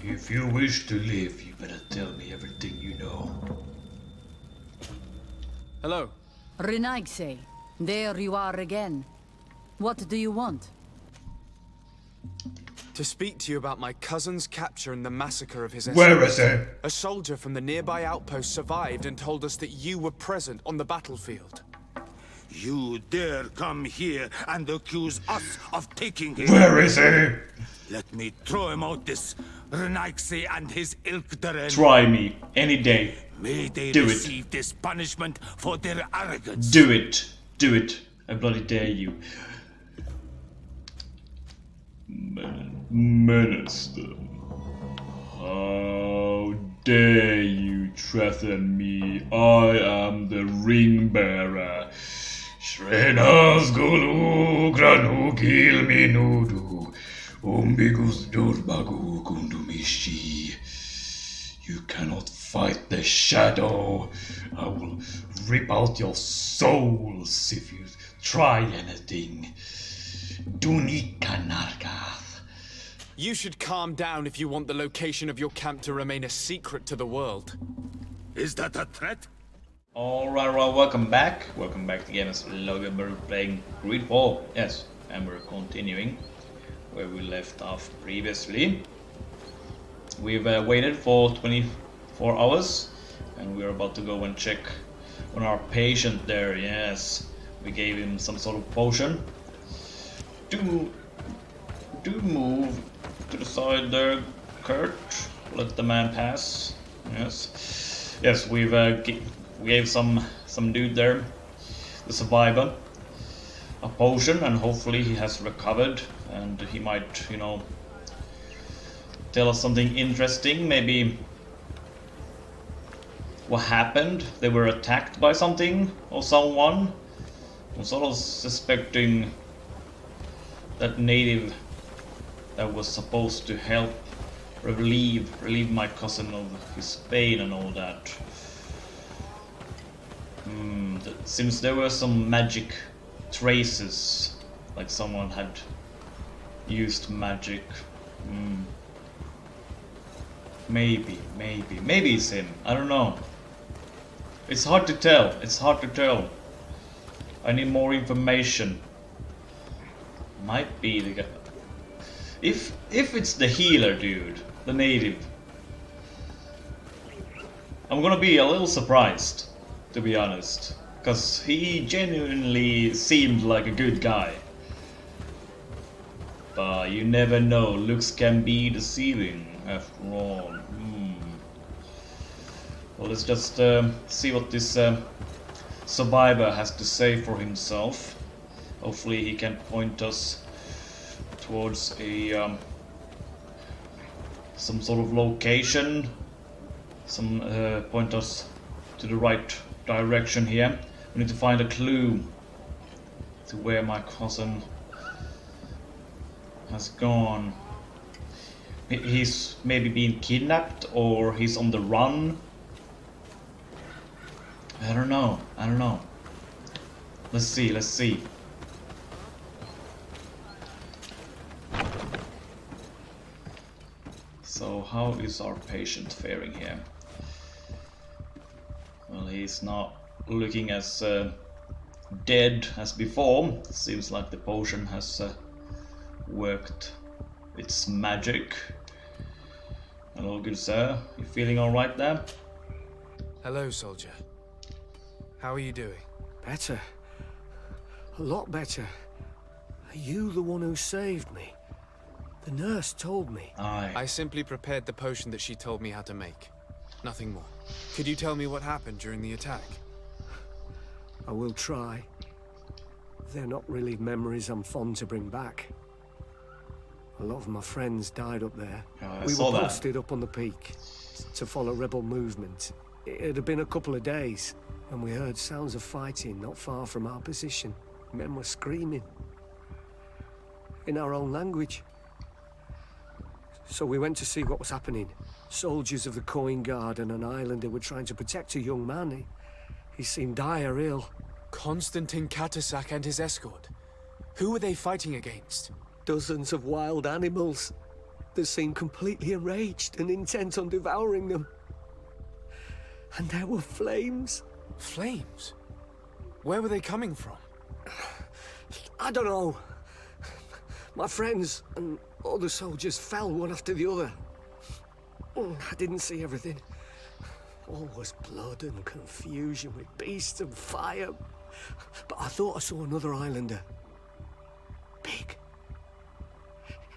If you wish to live, you better tell me everything you know. Hello. Renaigse, there you are again. What do you want? To speak to you about my cousin's capture and the massacre of his Where escort. is he? A soldier from the nearby outpost survived and told us that you were present on the battlefield. You dare come here and accuse us of taking him? Where is he? Let me throw him out this Renaigse and his ilk Deren. Try me any day. May they Do it. receive this punishment for their arrogance. Do it. Do it. I bloody dare you. Menace them. How dare you threaten me? I am the ring bearer. Shrenas gulu granu kilmi nudu. Umbigus durbagu kundumishi. You cannot fight the shadow. I will rip out your souls if you try anything. Dunikanargath. You should calm down if you want the location of your camp to remain a secret to the world. Is that a threat? Alright, welcome back. Welcome back to Gamers Logan. We're playing GreedFall. Yes, and we're continuing where we left off previously. We've waited for 24 hours and we're about to go and check on our patient there. Yes, we gave him some sort of potion. Do move to the side there, Kurt. Let the man pass. Yes, yes. We gave some dude there, the survivor, a potion, and hopefully he has recovered and he might, you know, tell us something interesting. Maybe what happened? They were attacked by something or someone. I'm sort of suspecting that native that was supposed to help relieve my cousin of his pain and all that. Since there were some magic traces, like someone had used magic. Maybe it's him. I don't know. It's hard to tell. It's hard to tell. I need more information. Might be the guy. If it's the healer dude, the native, I'm gonna be a little surprised, to be honest, because he genuinely seemed like a good guy. But you never know. Looks can be deceiving, after all. Well, let's just see what this survivor has to say for himself. Hopefully he can point us towards a some sort of location, point us to the right direction here. We need to find a clue to where my cousin has gone. He's maybe been kidnapped or he's on the run. I don't know. Let's see. So how is our patient faring here? Well, he's not looking as dead as before. Seems like the potion has worked its magic. Hello, good sir. You feeling alright there? Hello, soldier. How are you doing? Better. A lot better. Are you the one who saved me? The nurse told me. Aye. I simply prepared the potion that she told me how to make. Nothing more. Could you tell me what happened during the attack? I will try. They're not really memories I'm fond to bring back. A lot of my friends died up there. We were posted up on the peak to follow rebel movement. It had been a couple of days, and we heard sounds of fighting not far from our position. Men were screaming in our own language. So we went to see what was happening. Soldiers of the Coin Guard and an islander were trying to protect a young man. He seemed dire ill. Constantine Katasak and his escort. Who were they fighting against? Dozens of wild animals. that seemed completely enraged and intent on devouring them. And there were flames. Flames? Where were they coming from? I don't know. My friends and other soldiers fell one after the other. I didn't see everything. All was blood and confusion with beasts and fire. But I thought I saw another islander. Big.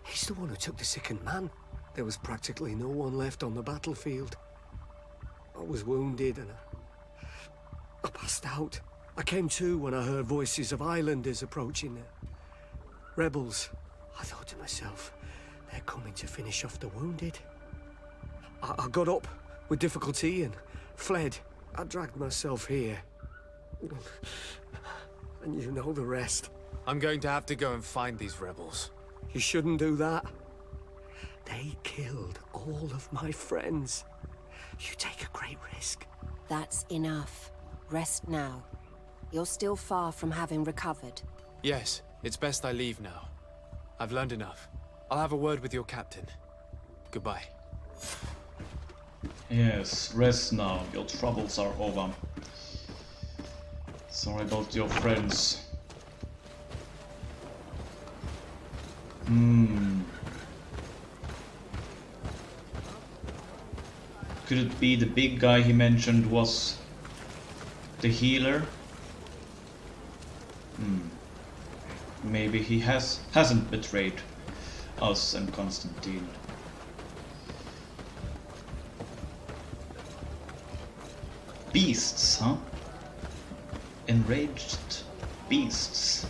He's the one who took the sickened man. There was practically no one left on the battlefield. I was wounded and I passed out. I came to when I heard voices of islanders approaching. Rebels. I thought to myself, they're coming to finish off the wounded. I got up with difficulty and fled. I dragged myself here. And you know the rest. I'm going to have to go and find these rebels. You shouldn't do that. They killed all of my friends. You take a great risk. That's enough. Rest now. You're still far from having recovered. Yes, it's best I leave now. I've learned enough. I'll have a word with your captain. Goodbye. Yes, rest now. Your troubles are over. Sorry about your friends. Could it be the big guy he mentioned was the healer? Maybe he hasn't betrayed us and Constantine. Beasts, huh? Enraged beasts.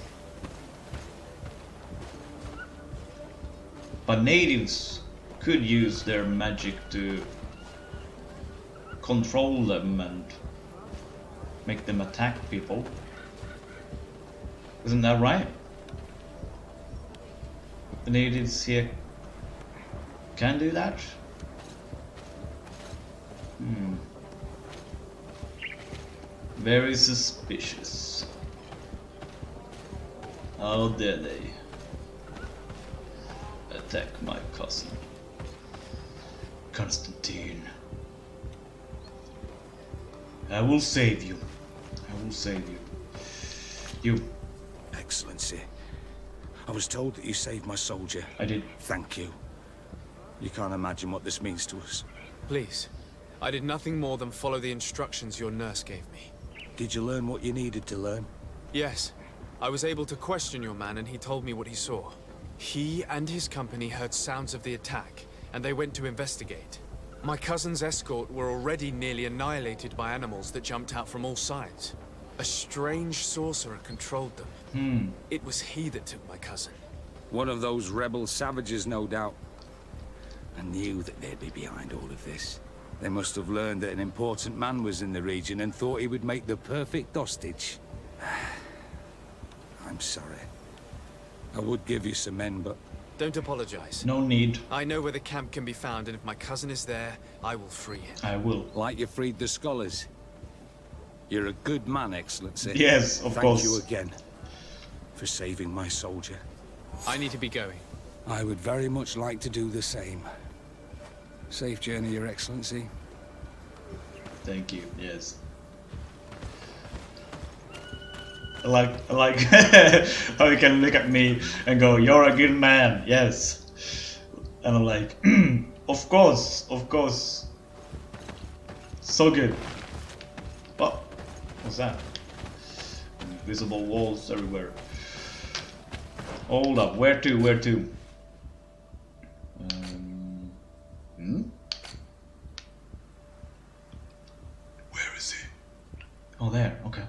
But natives could use their magic to control them and make them attack people. Isn't that right? The natives here can do that? Very suspicious. How dare they attack my cousin, Constantine. I will save you. I will save you. You. Excellency, I was told that you saved my soldier. I did. Thank you. You can't imagine what this means to us. Please. I did nothing more than follow the instructions your nurse gave me. Did you learn what you needed to learn? Yes. I was able to question your man and he told me what he saw. He and his company heard sounds of the attack, and they went to investigate. My cousin's escort were already nearly annihilated by animals that jumped out from all sides. A strange sorcerer controlled them. It was he that took my cousin. One of those rebel savages, no doubt. I knew that they'd be behind all of this. They must have learned that an important man was in the region and thought he would make the perfect hostage. I'm sorry. I would give you some men, but... Don't apologize. No need. I know where the camp can be found, and if my cousin is there, I will free him. I will. Like you freed the scholars. You're a good man, Excellency. Yes, of course. Thank you again for saving my soldier. I need to be going. I would very much like to do the same. Safe journey, Your Excellency. Thank you. Yes. I like how you can look at me and go, "You're a good man." Yes. And I'm like, of course, of course. So good. Oh, what's that? Invisible walls everywhere. Hold up, where to? Where to? Where is he? Oh, there. Okay.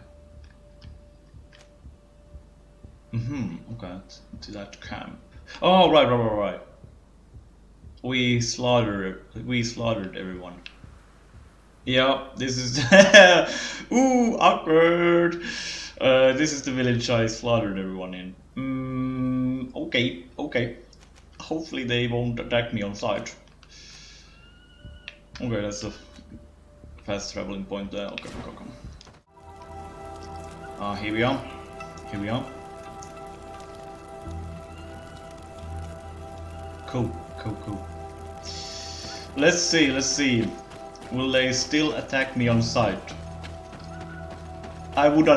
Okay, to that camp. Oh, right. We slaughtered everyone. Yeah, this is ooh, awkward. This is the village I slaughtered everyone in. Okay. Hopefully they won't attack me on sight. Okay, that's a fast traveling point there. Okay. Here we are. Cool. Cool. Let's see. Will they still attack me on sight? I would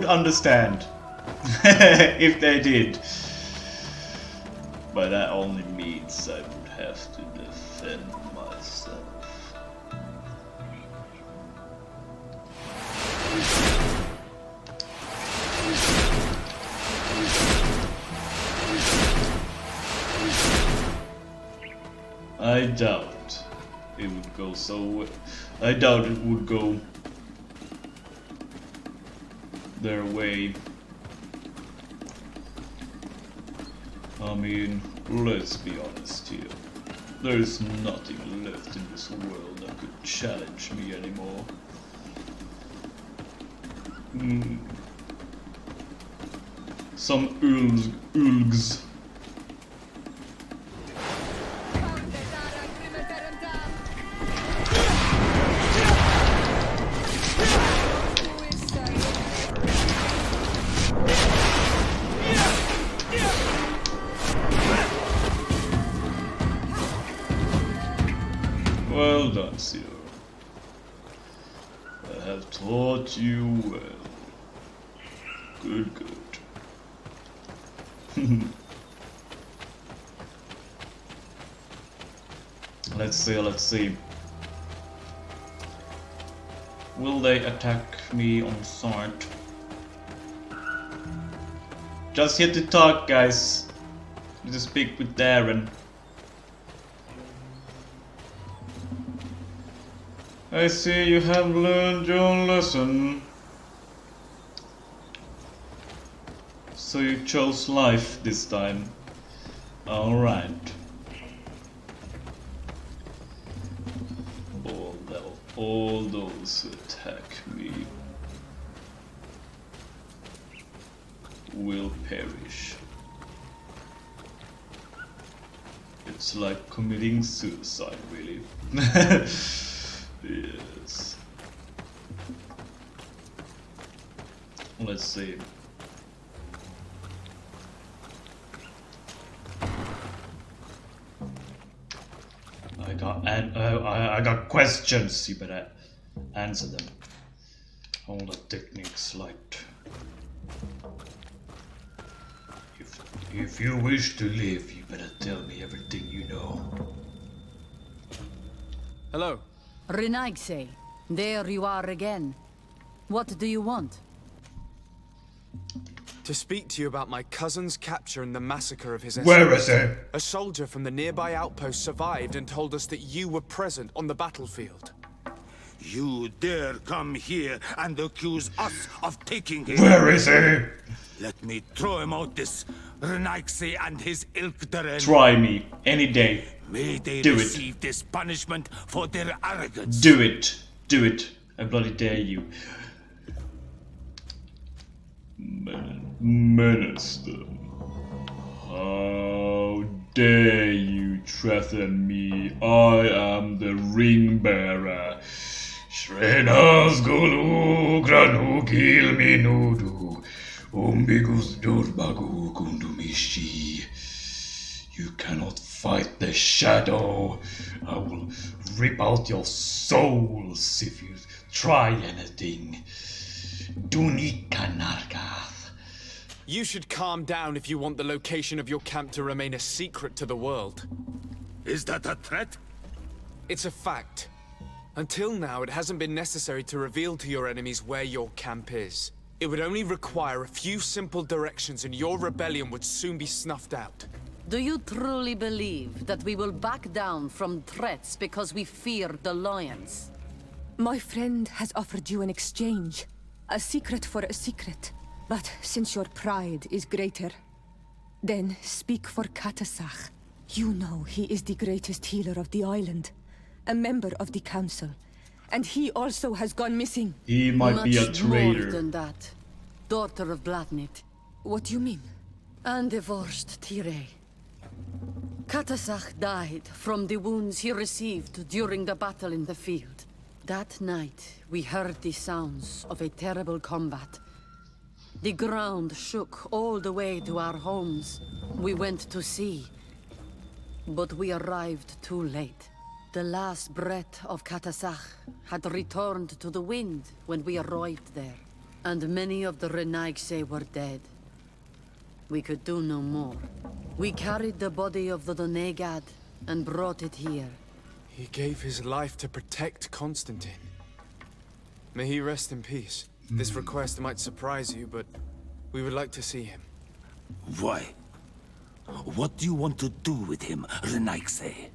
understand if they did. But that only means I would have to defend myself. I doubt it would go so. I doubt it would go their way. I mean, let's be honest here. There's nothing left in this world that could challenge me anymore. Some ulgs. Well done, sir. I have taught you well. Good. Let's see. Will they attack me on sight? Just here to talk, guys. Need to speak with Darren. I see you have learned your lesson. So you chose life this time. Alright. All those who attack me will perish. It's like committing suicide, really. Yes. Let's see. I got questions. You better answer them. All the techniques light. If you wish to live, you better tell me everything you know. Hello. Renaigse, there you are again. What do you want? To speak to you about my cousin's capture and the massacre of his Where is he? A soldier from the nearby outpost survived and told us that you were present on the battlefield. You dare come here and accuse us of taking him? Where is he? Let me throw him out this Renaigse and his ilk. Try me any day. May they Do receive this punishment for their arrogance. Do it. I bloody dare you. Menace them. How dare you threaten me? I am the ring bearer. Shrenas gulu granu gil minudu. Umbigus durbagu kundumishi. You cannot fight the shadow. I will rip out your souls if you try anything. Dunikanargath. You should calm down if you want the location of your camp to remain a secret to the world. Is that a threat? It's a fact. Until now, it hasn't been necessary to reveal to your enemies where your camp is. It would only require a few simple directions and your rebellion would soon be snuffed out. Do you truly believe that we will back down from threats because we fear the Lions? My friend has offered you an exchange. A secret for a secret. But since your pride is greater, then speak for Katasach. You know he is the greatest healer of the island. A member of the council. And he also has gone missing. He might be a Much traitor. more than that. Daughter of Bladnit. What do you mean? Undivorced Tire. Katasach died from the wounds he received during the battle in the field. That night, we heard the sounds of a terrible combat. The ground shook all the way to our homes. We went to see. But we arrived too late. The last breath of Katasach had returned to the wind when we arrived there, and many of the Renaigse were dead. We could do no more. We carried the body of the Donegad and brought it here. He gave his life to protect Constantine. May he rest in peace. This request might surprise you, but we would like to see him. Why? What do you want to do with him, Renaigse?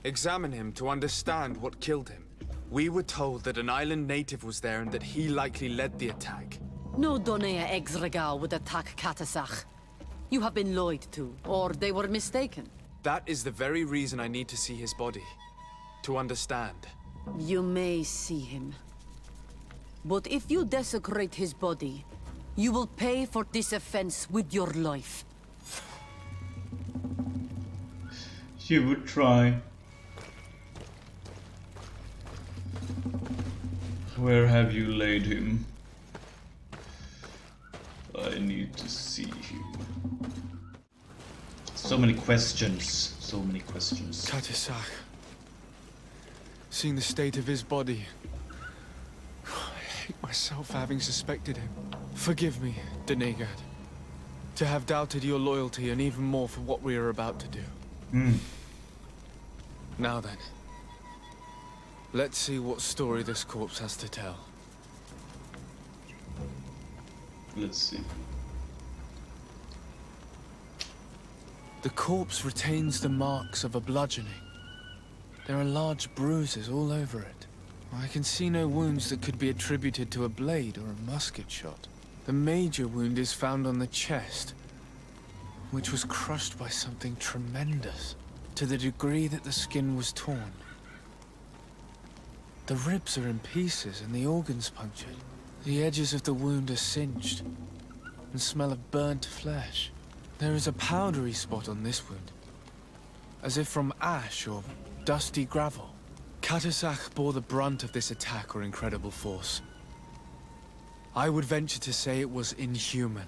Examine him to understand what killed him. We were told that an island native was there and that he likely led the attack. No Donea Exregal would attack Katasach. You have been lied to, or they were mistaken. That is the very reason I need to see his body. To understand. You may see him. But if you desecrate his body, you will pay for this offense with your life. You would try. Where have you laid him? I need to see him. So many questions. So many questions. Katasach. Seeing the state of his body. I hate myself for having suspected him. Forgive me, Donegad. To have doubted your loyalty and even more for what we are about to do. Now then. Let's see what story this corpse has to tell. Let's see. The corpse retains the marks of a bludgeoning. There are large bruises all over it. I can see no wounds that could be attributed to a blade or a musket shot. The major wound is found on the chest, which was crushed by something tremendous, to the degree that the skin was torn. The ribs are in pieces and the organs punctured. The edges of the wound are singed and smell of burnt flesh. There is a powdery spot on this wound, as if from ash or dusty gravel. Katasach bore the brunt of this attack or incredible force. I would venture to say it was inhuman.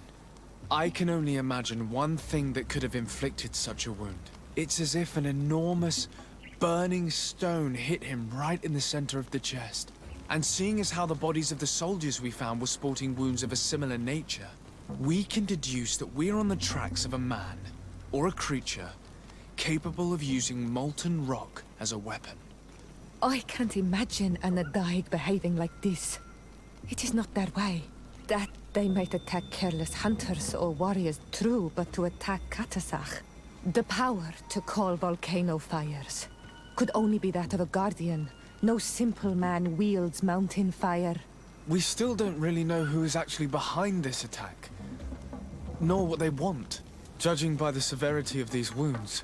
I can only imagine one thing that could have inflicted such a wound. It's as if an enormous, burning stone hit him right in the center of the chest. And seeing as how the bodies of the soldiers we found were sporting wounds of a similar nature, we can deduce that we're on the tracks of a man, or a creature, capable of using molten rock as a weapon. I can't imagine an Adaig behaving like this. It is not their way. That they might attack careless hunters or warriors, true, but to attack Katasach, the power to call volcano fires, could only be that of a guardian. No simple man wields mountain fire. We still don't really know who is actually behind this attack, nor what they want. Judging by the severity of these wounds,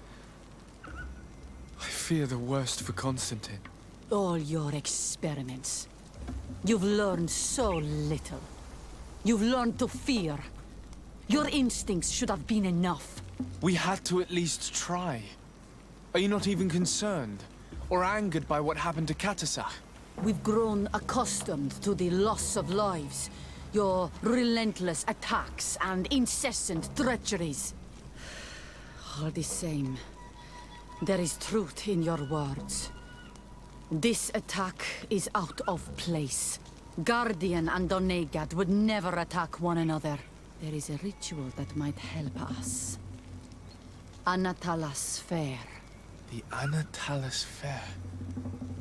I fear the worst for Constantine. All your experiments. You've learned so little. You've learned to fear. Your instincts should have been enough. We had to at least try. Are you not even concerned, or angered by what happened to Katasach? We've grown accustomed to the loss of lives, your relentless attacks and incessant treacheries. All the same, there is truth in your words. This attack is out of place. Guardian and Donegad would never attack one another. There is a ritual that might help us. Anatalas Fair. The Anatalas Fair.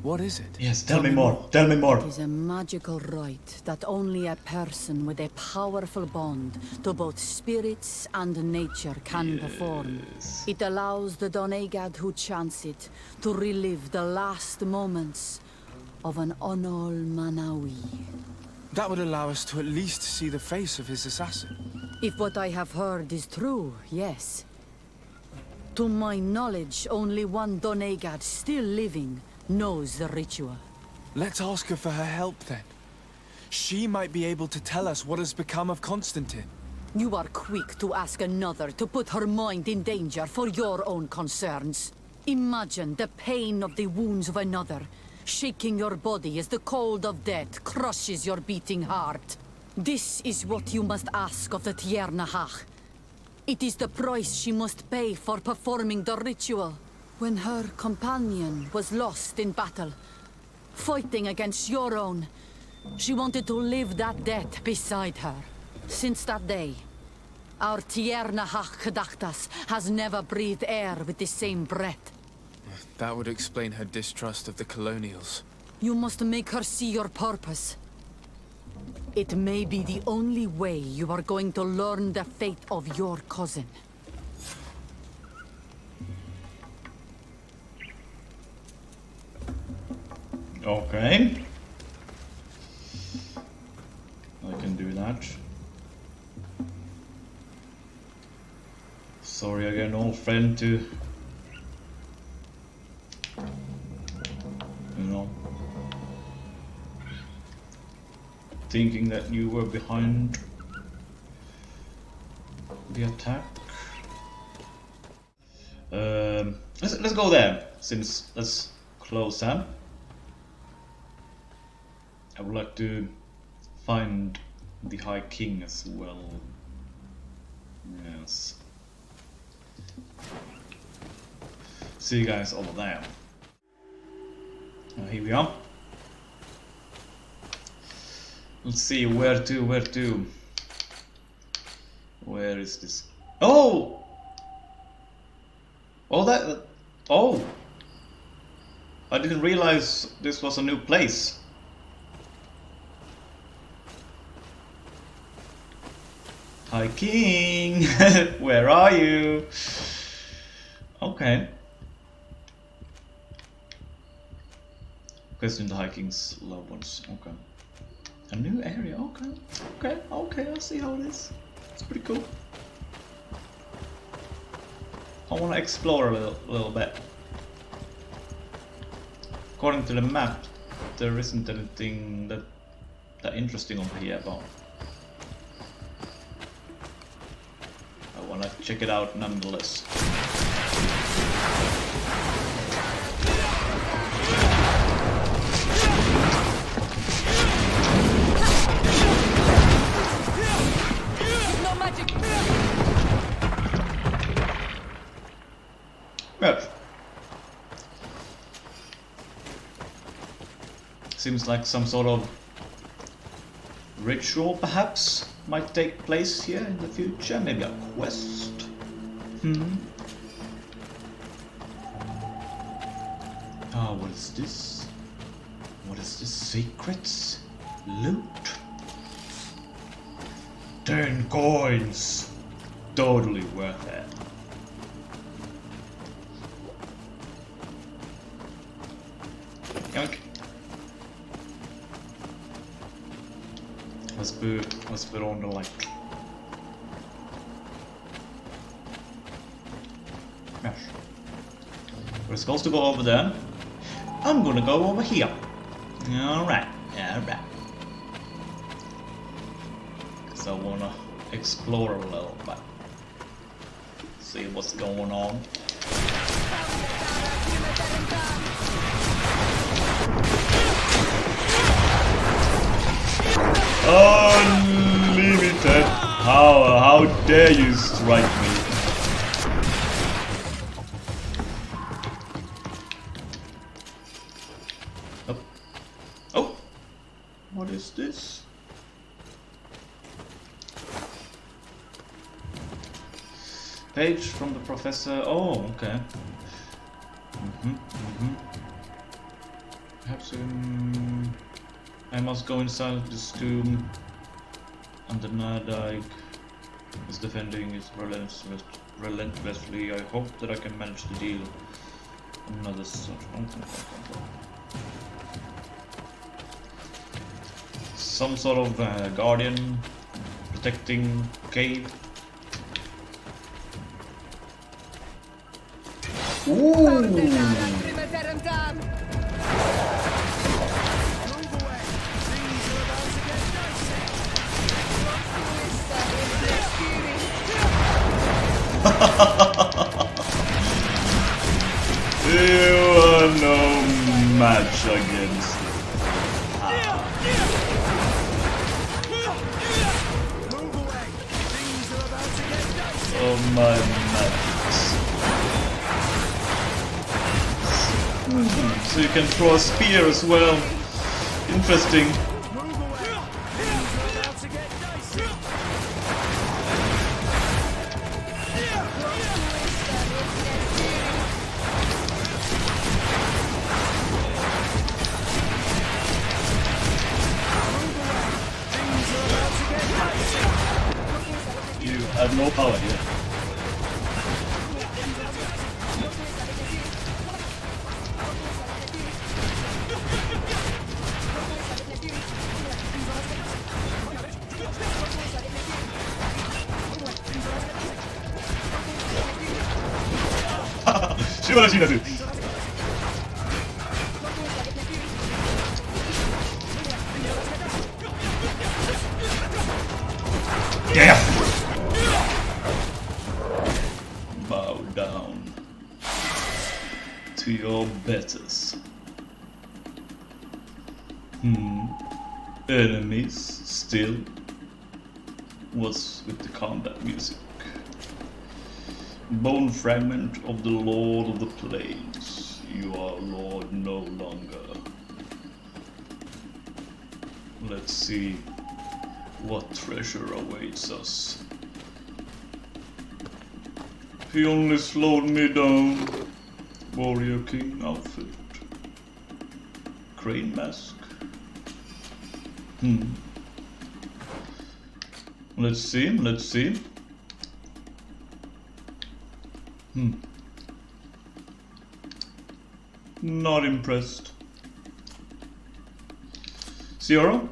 What is it? Yes, tell me more. Tell me more. It is a magical rite that only a person with a powerful bond to both spirits and nature can perform. It allows the Donegad who chants it to relive the last moments of an Onol Manawi. That would allow us to at least see the face of his assassin. If what I have heard is true, yes. To my knowledge, only one Donegad still living knows the ritual. Let's ask her for her help then. She might be able to tell us what has become of Constantine. You are quick to ask another to put her mind in danger for your own concerns. Imagine the pain of the wounds of another, shaking your body as the cold of death crushes your beating heart. This is what you must ask of the Tiernahach. It is the price she must pay for performing the ritual. When her companion was lost in battle, fighting against your own, she wanted to live that death beside her. Since that day, our Tierna Hach has never breathed air with the same breath. That would explain her distrust of the colonials. You must make her see your purpose. It may be the only way you are going to learn the fate of your cousin. Okay. I can do that. Sorry again, old friend, to... you know... thinking that you were behind the attack. Let's go there, since that's closer. I would like to find the High King as well. Yes. See you guys over there. Here we are. Let's see, where to? Where is this? Oh! Oh, that... oh! I didn't realize this was a new place. Hi King! Where are you? Okay. Question the High King's loved ones. Okay. A new area, okay, I see how it is. It's pretty cool. I want to explore a little bit. According to the map, there isn't anything that interesting over here, but I want to check it out nonetheless. Yes. Seems like some sort of ritual, perhaps, might take place here in the future. Maybe a quest. Oh, what is this? What is this? Secrets? Loot? 10 coins! Totally worth it. Yoink. Let's put on the light. Yes. We're supposed to go over there. I'm gonna go over here. Alright, alright. Cause I wanna explore a little bit. See what's going on. Unlimited! How dare you strike me? Oh. Oh! What is this? Page from the professor. Oh, okay. Perhaps I must go inside this tomb, and the Nadag is defending it relentlessly. I hope that I can manage to deal another sort. Some sort of guardian protecting cave. Ooh! You are no match against it. of my magics. So you can throw a spear as well. Interesting. You have no power here. Yeah. Bow down to your betters. Enemies still. What's with the combat music? Bone fragment of the Lord of the Plains. You are Lord no longer. Let's see what treasure awaits us. He only slowed me down. Warrior King outfit. Crane mask. Let's see. Not impressed. Zero?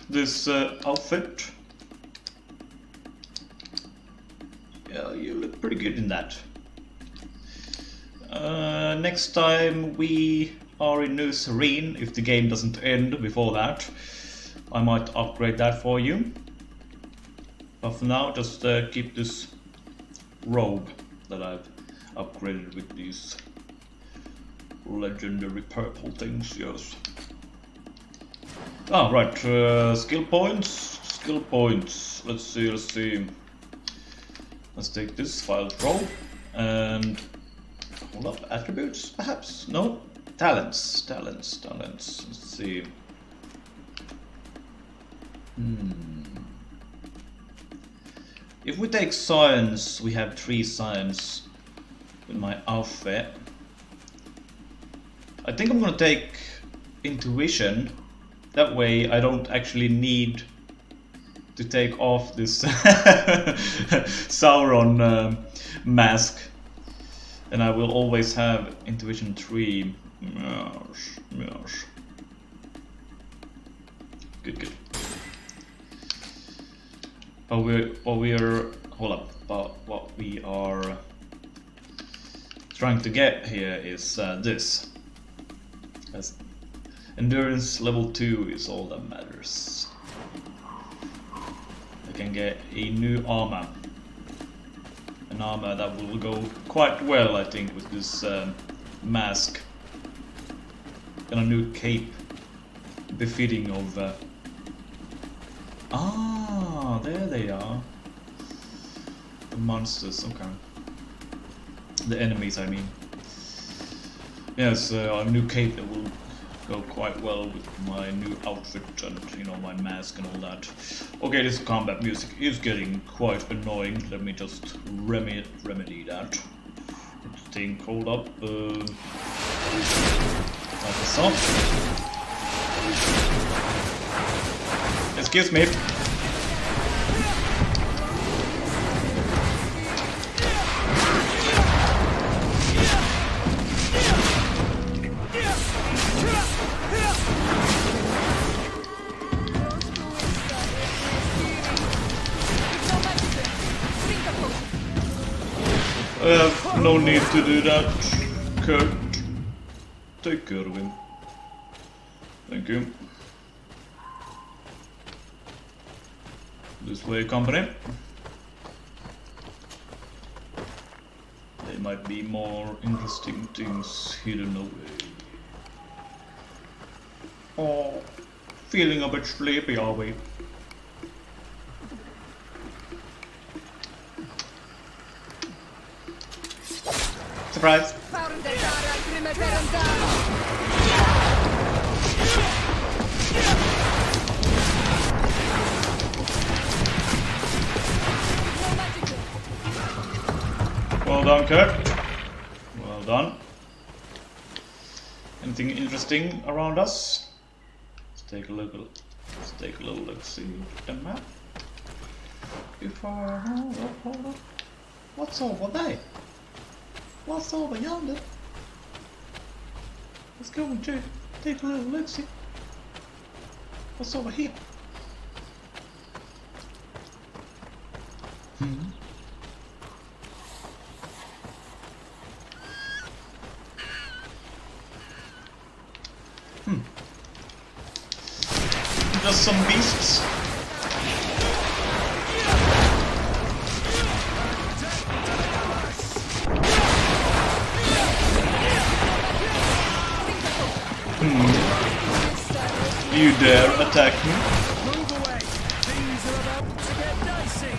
This outfit? Yeah, you look pretty good in that. Next time we are in New Serene, if the game doesn't end before that, I might upgrade that for you. But for now, just keep this robe that I've upgraded with these legendary purple things, yes. Ah, right, skill points, let's see. Let's take this file throw, and hold up, attributes, perhaps? No? Talents, let's see. If we take science, we have 3 science with my outfit. I think I'm gonna take intuition. That way I don't actually need to take off this Sauron mask. And I will always have intuition 3. Yes. Good. But what we are trying to get here is this. As endurance level 2 is all that matters. I can get a new armor. An armor that will go quite well, I think, with this mask. And a new cape befitting of... there they are. The monsters, okay. The enemies, I mean. Yes, a new cape that will go quite well with my new outfit and, you know, my mask and all that. Okay, this combat music is getting quite annoying. Let me just remedy that. Let's think, hold up. That's up. Excuse me. No need to do that, Kurt. Take care of him. Thank you. This way, company. There might be more interesting things hidden away. Oh, feeling a bit sleepy, are we? Surprise! Well done, Kurt. Well done. Anything interesting around us? Let's take a look. Let's take a little look. See the map. Before, hold up. What's over there? What's over yonder? Let's go and take a little look. See what's over here. Just some beasts. You dare attack me? Move away! Things are about to get dicey!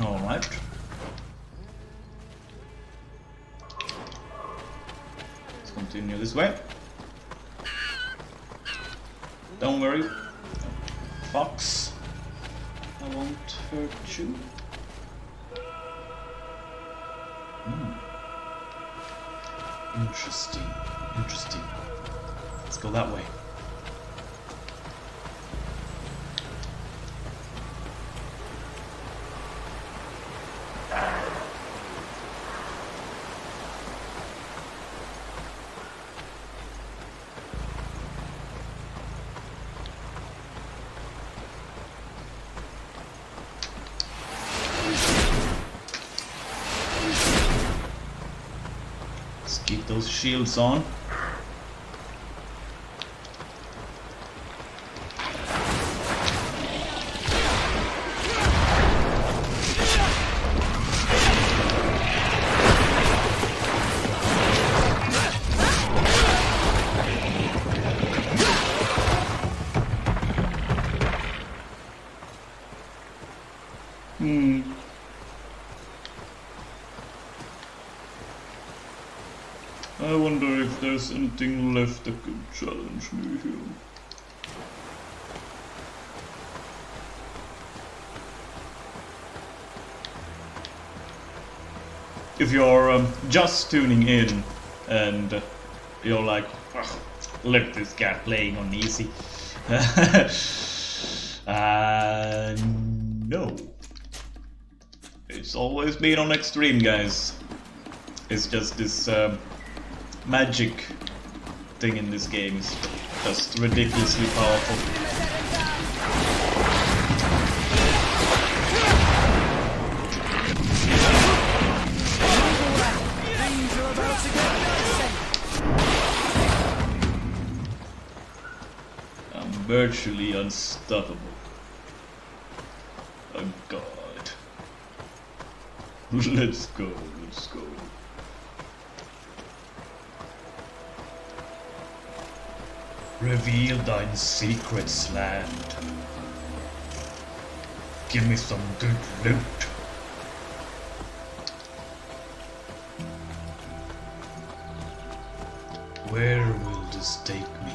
All right. Let's continue this way. Don't worry, fox. I won't hurt you. Interesting. Interesting. Let's go that way. Let's keep those shields on. I wonder if there's anything left that could challenge me here. If you're just tuning in and you're like, look at this guy playing on easy. No. It's always been on extreme, guys. It's just this magic thing in this game is just ridiculously powerful. I'm virtually unstoppable. Oh god. Let's go, let's go. Reveal thine secrets, land. Give me some good loot. Where will this take me?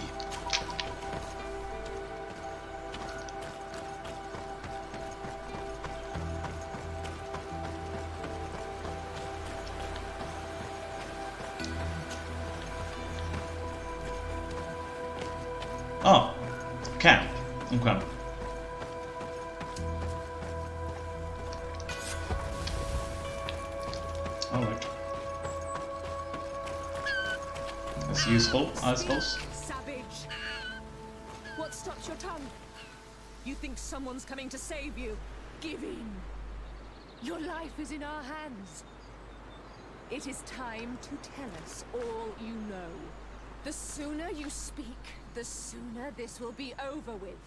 Oh, camp. Okay. Alright. That's useful, I suppose. Savage! What stops your tongue? You think someone's coming to save you? Give in. Your life is in our hands. It is time to tell us all you know. The sooner you speak, the sooner this will be over with.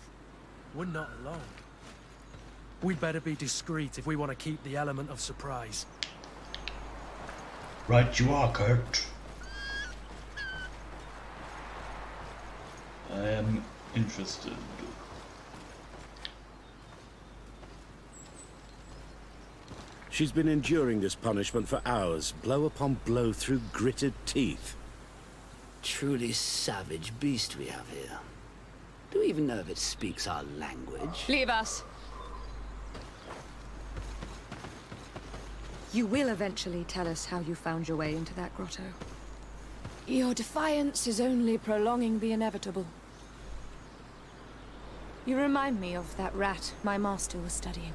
We're not alone. We'd better be discreet if we want to keep the element of surprise. Right you are, Kurt. I am interested. She's been enduring this punishment for hours, blow upon blow through gritted teeth. Truly savage beast we have here. Do we even know if it speaks our language? Leave us. You will eventually tell us how you found your way into that grotto. Your defiance is only prolonging the inevitable. You remind me of that rat my master was studying.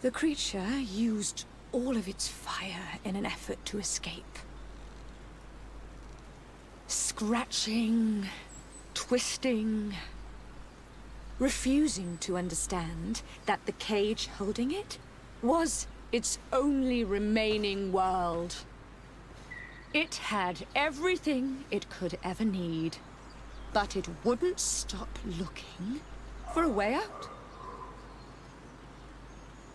The creature used all of its fire in an effort to escape. Scratching, twisting, refusing to understand that the cage holding it was its only remaining world. It had everything it could ever need, but it wouldn't stop looking for a way out.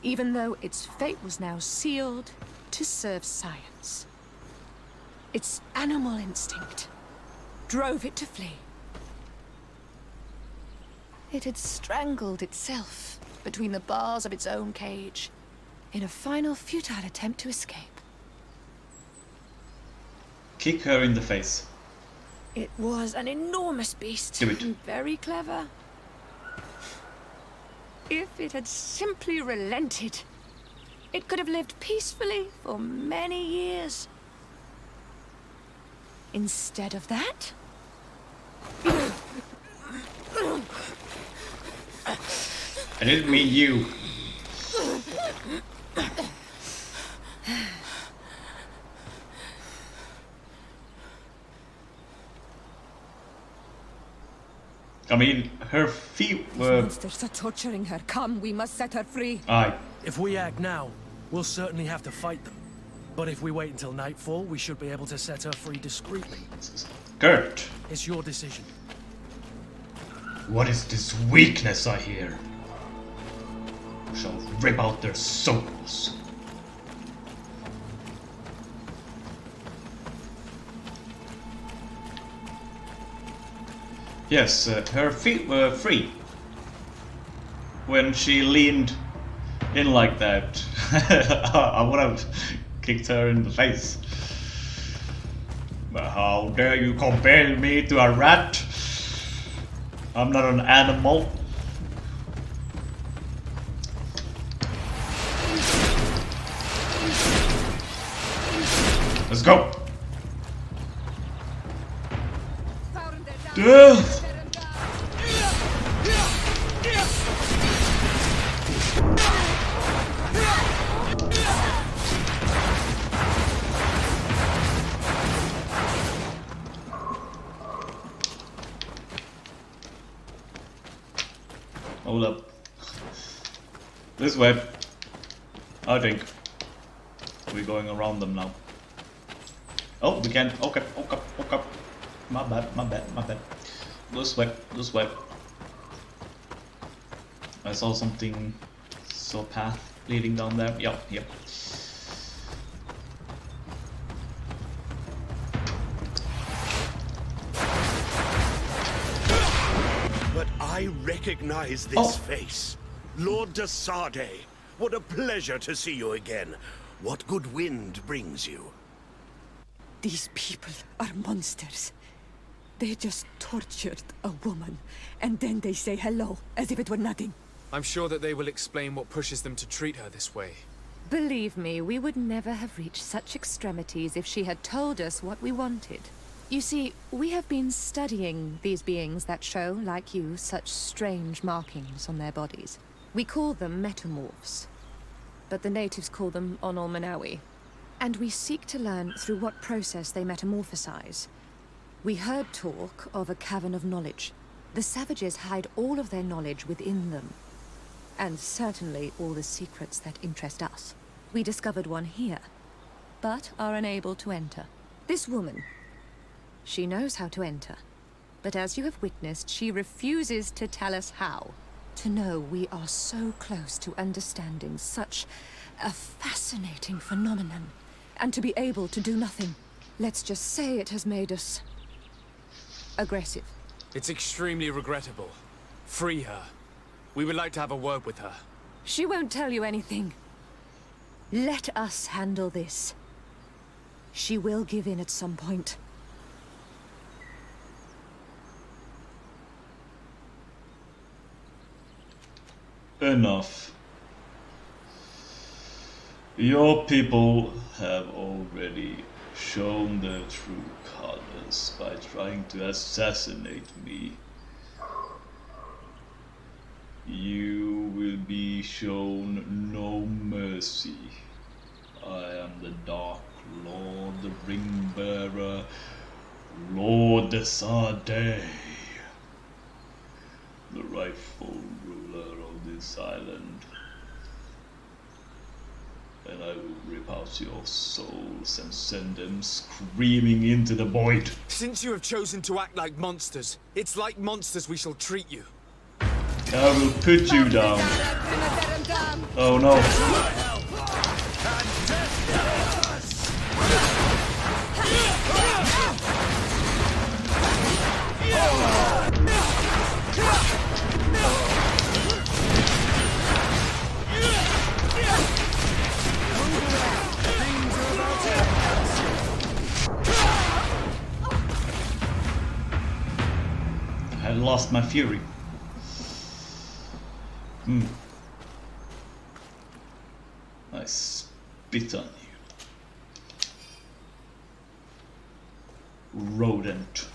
Even though its fate was now sealed to serve science. Its animal instinct drove it to flee. It had strangled itself between the bars of its own cage in a final futile attempt to escape. Kick her in the face. It was an enormous beast. Do it. And very clever. If it had simply relented, It could have lived peacefully for many years. Instead of that... I didn't mean you. I mean, her feet were... monsters are torturing her. Come, we must set her free. Aye. If we act now, we'll certainly have to fight them. But if we wait until nightfall, we should be able to set her free discreetly. Gert. It's your decision. What is this weakness I hear? I shall rip out their souls. Yes, her feet were free when she leaned in like that. I would have kicked her in the face. But how dare you compare me to a rat? I'm not an animal. Let's go. Death. Hold up. This way. I think. We're going around them now. Oh, we can. Okay, okay, okay. My bad, my bad, my bad. This way, this way. I saw something. Saw a path leading down there. Yep, yep. But I recognize this face. Lord de Sardet. What a pleasure to see you again. What good wind brings you? These people are monsters. They just tortured a woman, and then they say hello, as if it were nothing. I'm sure that they will explain what pushes them to treat her this way. Believe me, we would never have reached such extremities if she had told us what we wanted. You see, we have been studying these beings that show, like you, such strange markings on their bodies. We call them metamorphs, but the natives call them Onol Manawi. And we seek to learn through what process they metamorphosize. We heard talk of a cavern of knowledge. The savages hide all of their knowledge within them. And certainly all the secrets that interest us. We discovered one here, but are unable to enter. This woman, she knows how to enter. But as you have witnessed, she refuses to tell us how. To know we are so close to understanding such a fascinating phenomenon and to be able to do nothing. Let's just say it has made us aggressive. It's extremely regrettable. Free her. We would like to have a word with her. She won't tell you anything. Let us handle this. She will give in at some point. Enough. Your people have already shown their true colors by trying to assassinate me. You will be shown no mercy. I am the Dark Lord, the Ringbearer, Lord Desade, the rightful ruler of this island. And I will rip out your souls and send them screaming into the void. Since you have chosen to act like monsters, it's like monsters we shall treat you. I will put you down. Oh no. I lost my fury. I spit on you. Rodent.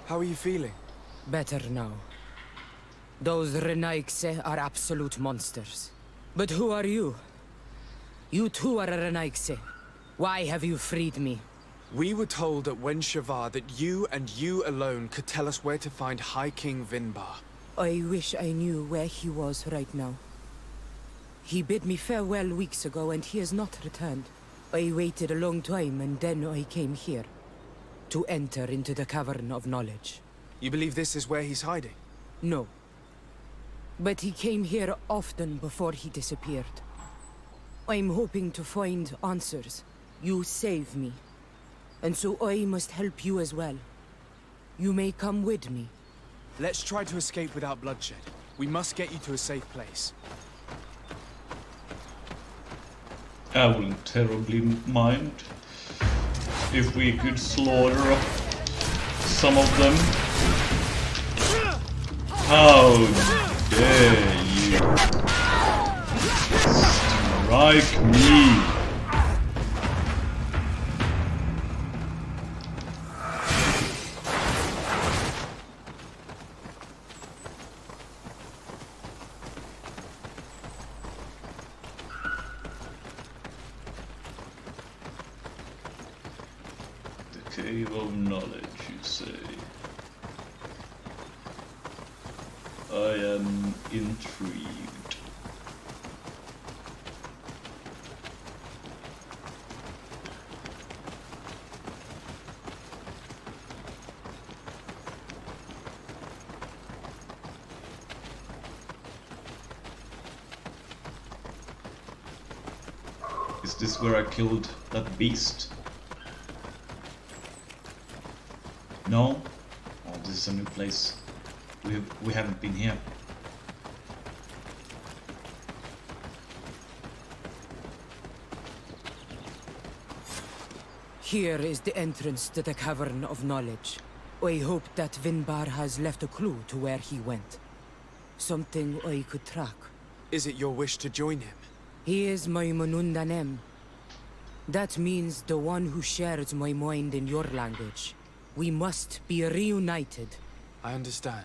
How are you feeling? Better now. Those Renaigse are absolute monsters. But who are you? You too are a Renaigse. Why have you freed me? We were told at Wen Shavar that you and you alone could tell us where to find High King Vinbar. I wish I knew where he was right now. He bid me farewell weeks ago and he has not returned. I waited a long time and then I came here. To enter into the Cavern of Knowledge. You believe this is where he's hiding? No. But he came here often before he disappeared. I'm hoping to find answers. You saved me. And so I must help you as well. You may come with me. Let's try to escape without bloodshed. We must get you to a safe place. I wouldn't terribly mind if we could slaughter up some of them. How dare you strike me? Cave of Knowledge, you say? I am intrigued. Is this where I killed that beast? No? Oh, this is a new place. We haven't been here. Here is the entrance to the Cavern of Knowledge. I hope that Vinbar has left a clue to where he went. Something I could track. Is it your wish to join him? He is my Manundanem. That means the one who shares my mind in your language. We must be reunited. I understand.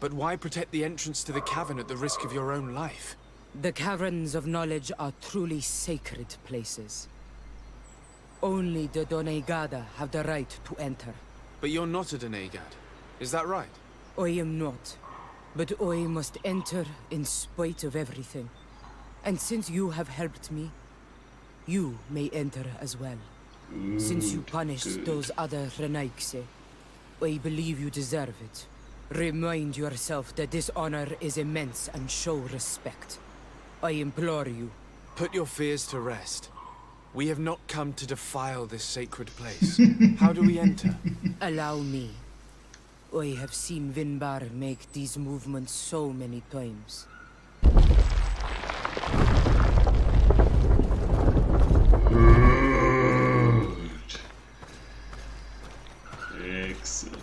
But why protect the entrance to the cavern at the risk of your own life? The Caverns of Knowledge are truly sacred places. Only the Doneigada have the right to enter. But you're not a Doneigad, is that right? I am not. But I must enter in spite of everything. And since you have helped me, you may enter as well. Since you punished those other Renaigse, I believe you deserve it. Remind yourself that this honor is immense and show respect. I implore you. Put your fears to rest. We have not come to defile this sacred place. How do we enter? Allow me. I have seen Vinbar make these movements so many times. Excellent.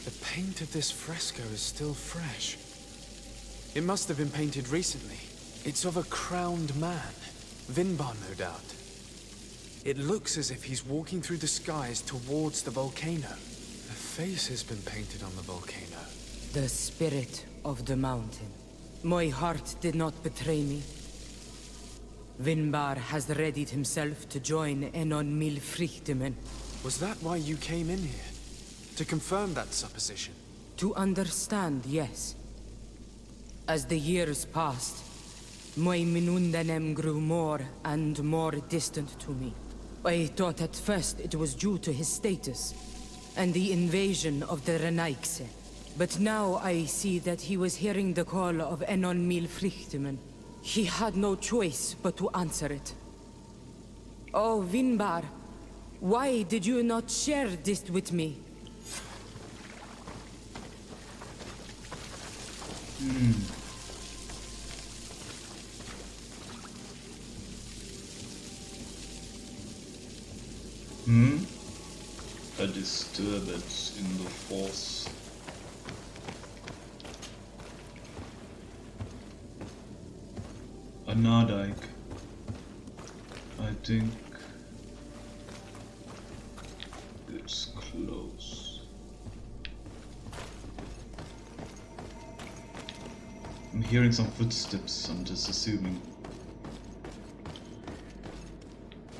The paint of this fresco is still fresh. It must have been painted recently. It's of a crowned man. Vinbar, no doubt. It looks as if he's walking through the skies towards the volcano. A face has been painted on the volcano. The spirit of the mountain. My heart did not betray me. Vinbar has readied himself to join Enon Milfrichtemen. Was that why you came in here? To confirm that supposition? To understand, yes. As the years passed, my Minundanem grew more and more distant to me. I thought at first it was due to his status and the invasion of the Renaigse. But now I see that he was hearing the call of Enon Milfrichtemen. He had no choice but to answer it. Oh, Vinbar, why did you not share this with me? A disturbance in the force. A Nardyke. I think it's close. I'm hearing some footsteps, I'm just assuming.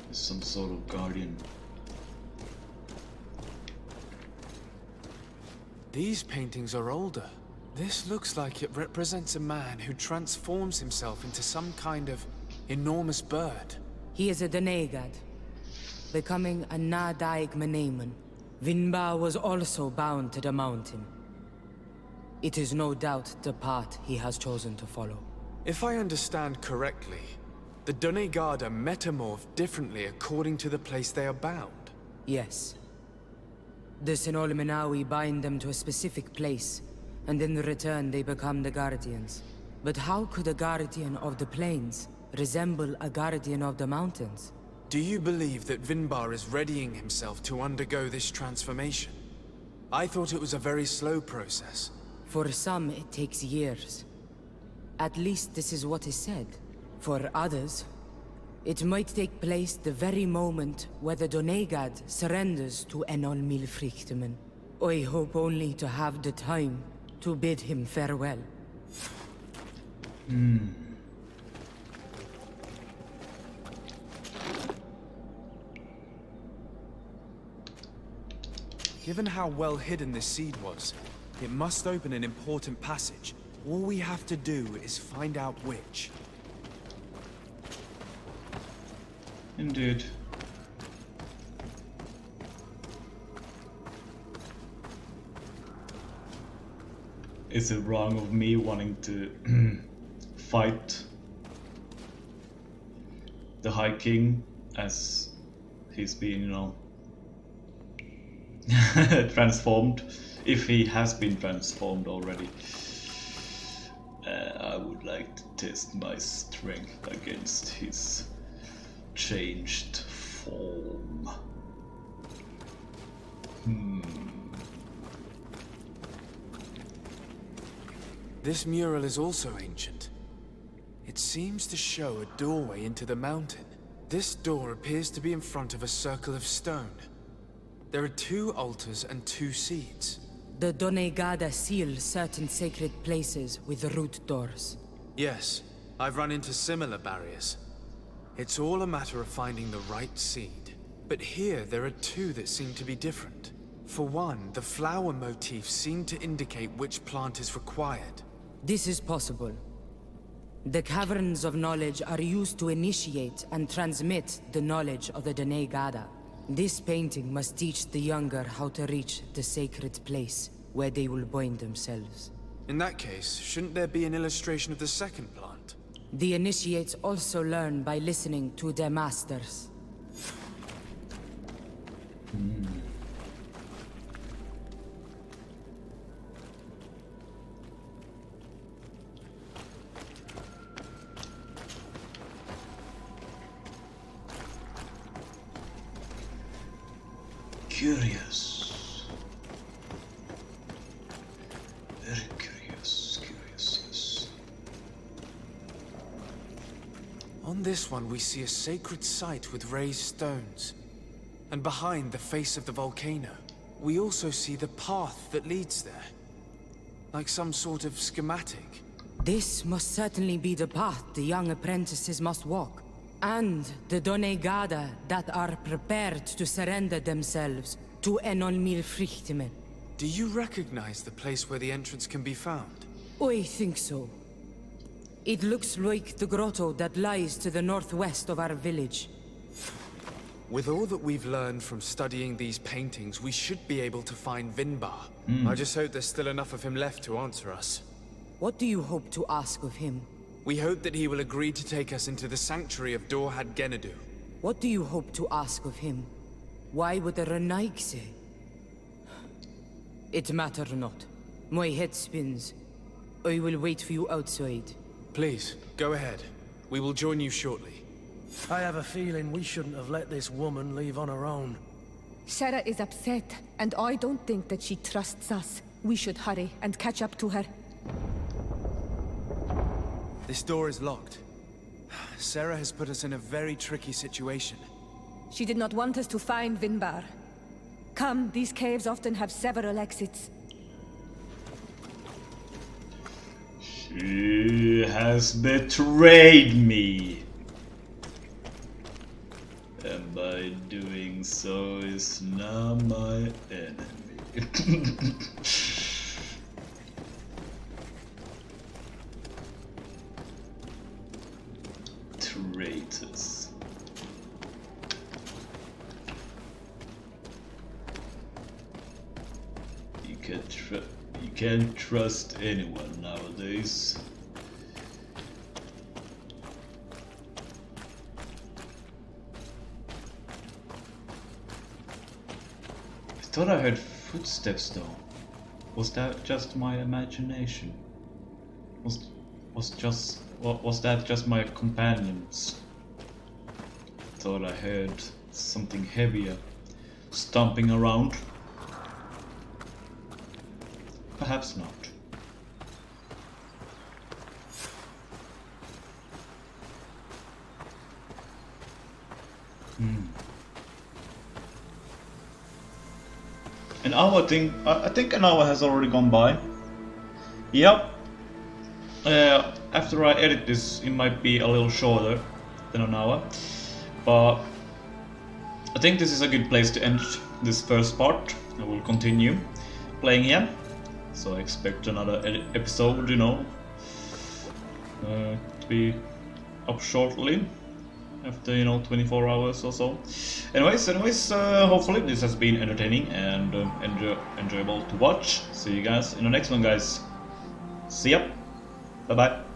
There's some sort of guardian. These paintings are older. This looks like it represents a man who transforms himself into some kind of enormous bird. He is a Denegad, becoming a Nadaig Meneman. Vinbar was also bound to the mountain. It is no doubt the path he has chosen to follow. If I understand correctly, the Donegard are metamorphed differently according to the place they are bound. Yes. The Sinolmenawi bind them to a specific place, and in return they become the Guardians. But how could a Guardian of the Plains resemble a Guardian of the Mountains? Do you believe that Vinbar is readying himself to undergo this transformation? I thought it was a very slow process. For some, it takes years. At least this is what is said. For others, it might take place the very moment where the Donegad surrenders to Enon Milfrichtemen. I hope only to have the time to bid him farewell. Given how well hidden this seed was, it must open an important passage. All we have to do is find out which. Indeed. Is it wrong of me wanting to fight the High King as he's being, you know, transformed? If he has been transformed already. I would like to test my strength against his changed form. This mural is also ancient. It seems to show a doorway into the mountain. This door appears to be in front of a circle of stone. There are 2 altars and 2 seeds. The Donegada seal certain sacred places with root doors. Yes, I've run into similar barriers. It's all a matter of finding the right seed. But here, there are two that seem to be different. For one, the flower motifs seem to indicate which plant is required. This is possible. The Caverns of Knowledge are used to initiate and transmit the knowledge of the Dene Gada. This painting must teach the younger how to reach the sacred place, where they will bind themselves. In that case, shouldn't there be an illustration of the second plant? The initiates also learn by listening to their masters. Curious. Very curious, yes. On this one, we see a sacred site with raised stones. And behind the face of the volcano, we also see the path that leads there. Like some sort of schematic. This must certainly be the path the young apprentices must walk. And the Dene Gada that are prepared to surrender themselves to Enolmil Frichtimen. Do you recognize the place where the entrance can be found? I think so. It looks like the grotto that lies to the northwest of our village. With all that we've learned from studying these paintings, we should be able to find Vinbar. I just hope there's still enough of him left to answer us. What do you hope to ask of him? We hope that he will agree to take us into the sanctuary of Dorhad Genadu. What do you hope to ask of him? Why would the Renaig say? It matter not. My head spins. I will wait for you outside. Please, go ahead. We will join you shortly. I have a feeling we shouldn't have let this woman leave on her own. Sarah is upset, and I don't think that she trusts us. We should hurry and catch up to her. This door is locked. Sarah has put us in a very tricky situation. She did not want us to find Vinbar. Come, these caves often have several exits. She has betrayed me. And by doing so is now my enemy. Traitors. You can't trust anyone nowadays. I thought I heard footsteps though. Was that just my imagination? Was that just my companions? Thought I heard something heavier stomping around. Perhaps not. An hour thing. I think an hour has already gone by. Yep. After I edit this, it might be a little shorter than an hour, but I think this is a good place to end this first part. I will continue playing here, so I expect another episode, you know, to be up shortly. After, you know, 24 hours or so. Anyways, hopefully this has been entertaining and enjoyable to watch. See you guys in the next one, guys. See ya. Bye bye.